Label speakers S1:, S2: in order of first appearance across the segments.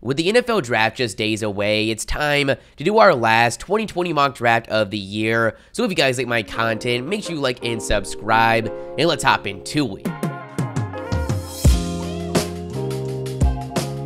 S1: With the NFL draft just days away, it's time to do our last 2020 mock draft of the year. So if you guys like my content, make sure you like and subscribe, and let's hop into it.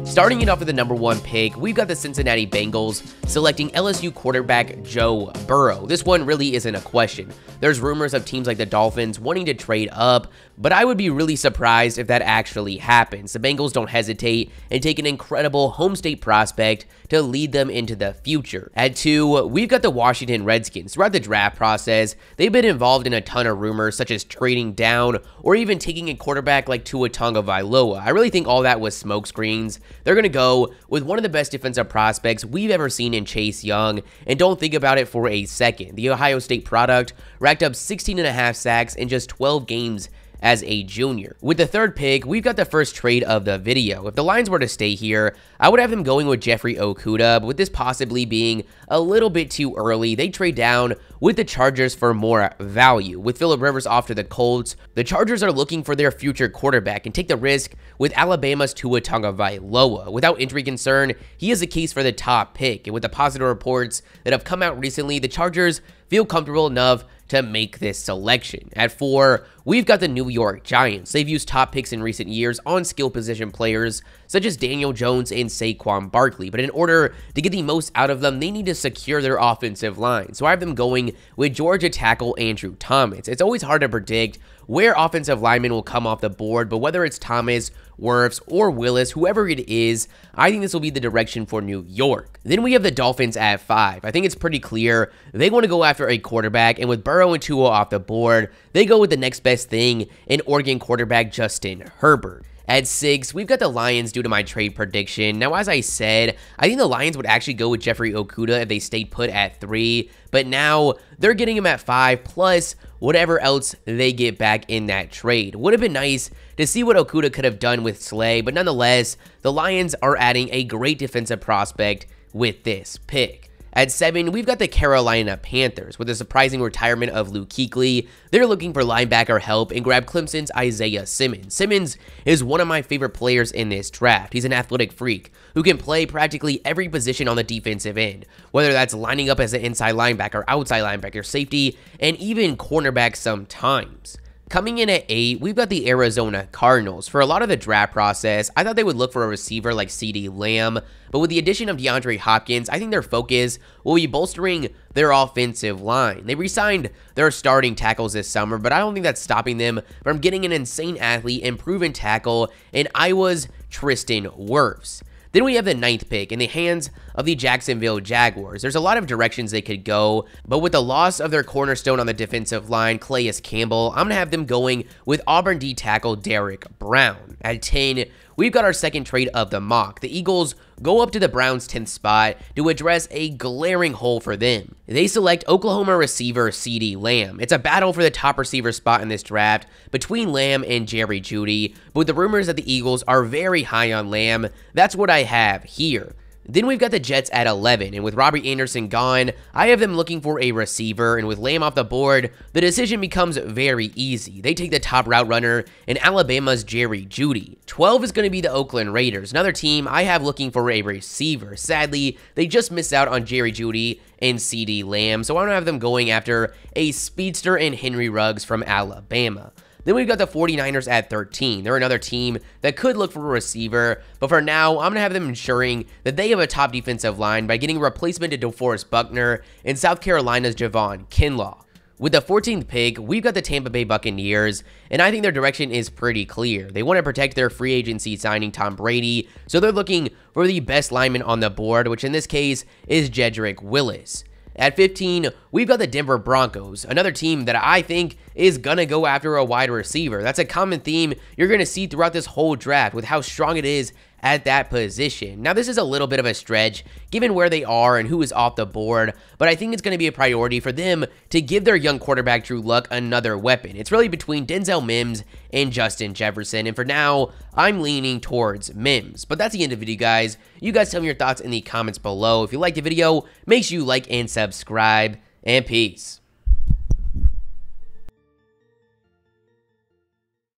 S1: Starting it off with the number 1 pick, we've got the Cincinnati Bengals selecting LSU quarterback Joe Burrow. This one really isn't a question. There's rumors of teams like the Dolphins wanting to trade up, but I would be really surprised if that actually happens. The Bengals don't hesitate and take an incredible home state prospect to lead them into the future. At 2, we've got the Washington Redskins. Throughout the draft process, they've been involved in a ton of rumors, such as trading down or even taking a quarterback like Tua Tagovailoa. I really think all that was smokescreens. They're going to go with one of the best defensive prospects we've ever seen in Chase Young, and don't think about it for a second. The Ohio State product racked up 16.5 sacks in just 12 games as a junior. With the 3rd pick, we've got the first trade of the video. If the Lions were to stay here, I would have them going with Jeffrey Okudah, but with this possibly being a little bit too early, they trade down with the Chargers for more value. With Phillip Rivers off to the Colts, the Chargers are looking for their future quarterback and take the risk with Alabama's Tua Tagovailoa. Without injury concern, he is a case for the top pick, and with the positive reports that have come out recently, the Chargers feel comfortable enough to make this selection. At 4, we've got the New York Giants. They've used top picks in recent years on skill position players such as Daniel Jones and Saquon Barkley, but in order to get the most out of them, they need to secure their offensive line. So I have them going with Georgia tackle Andrew Thomas. It's always hard to predict where offensive linemen will come off the board, but whether it's Thomas, Wirfs, or Willis, whoever it is, I think this will be the direction for New York. Then we have the Dolphins at 5. I think it's pretty clear they want to go after a quarterback, and with Burrow and Tua off the board, they go with the next best thing in Oregon quarterback Justin Herbert. At 6, we've got the Lions due to my trade prediction. Now, as I said, I think the Lions would actually go with Jeffrey Okudah if they stayed put at 3, but now they're getting him at 5, plus whatever else they get back in that trade. Would have been nice to see what Okudah could have done with Slay, but nonetheless, the Lions are adding a great defensive prospect with this pick. At 7, we've got the Carolina Panthers. With the surprising retirement of Luke Kuechly, they're looking for linebacker help and grab Clemson's Isaiah Simmons. Simmons is one of my favorite players in this draft. He's an athletic freak who can play practically every position on the defensive end, whether that's lining up as an inside linebacker, outside linebacker, safety, and even cornerback sometimes. Coming in at 8, we've got the Arizona Cardinals. For a lot of the draft process, I thought they would look for a receiver like CeeDee Lamb, but with the addition of DeAndre Hopkins, I think their focus will be bolstering their offensive line. They re-signed their starting tackles this summer, but I don't think that's stopping them from getting an insane athlete and proven tackle in Iowa's Tristan Wirfs. Then we have the 9th pick in the hands of the Jacksonville Jaguars. There's a lot of directions they could go, but with the loss of their cornerstone on the defensive line, Calais Campbell, I'm going to have them going with Auburn D tackle Derrick Brown. At 10, we've got our second trade of the mock. The Eagles go up to the Browns' 10th spot to address a glaring hole for them. They select Oklahoma receiver CeeDee Lamb. It's a battle for the top receiver spot in this draft between Lamb and Jerry Jeudy, but with the rumors that the Eagles are very high on Lamb, that's what I have here. Then we've got the Jets at 11, and with Robbie Anderson gone, I have them looking for a receiver, and with Lamb off the board, the decision becomes very easy. They take the top route runner in Alabama's Jerry Jeudy. 12 is going to be the Oakland Raiders, another team I have looking for a receiver. Sadly, they just missed out on Jerry Jeudy and CeeDee Lamb, so I don't have them going after a speedster and Henry Ruggs from Alabama. Then we've got the 49ers at 13. They're another team that could look for a receiver, but for now, I'm going to have them ensuring that they have a top defensive line by getting a replacement to DeForest Buckner and South Carolina's Javon Kinlaw. With the 14th pick, we've got the Tampa Bay Buccaneers, and I think their direction is pretty clear. They want to protect their free agency signing Tom Brady, so they're looking for the best lineman on the board, which in this case is Jedrick Willis. At 15, we've got the Denver Broncos, another team that I think is going to go after a wide receiver. That's a common theme you're going to see throughout this whole draft with how strong it is at that position. Now, this is a little bit of a stretch given where they are and who is off the board, but I think it's going to be a priority for them to give their young quarterback Drew Luck another weapon. It's really between Denzel Mims and Justin Jefferson, and for now, I'm leaning towards Mims. But that's the end of the video, guys. You guys tell me your thoughts in the comments below. If you liked the video, make sure you like and subscribe, and peace.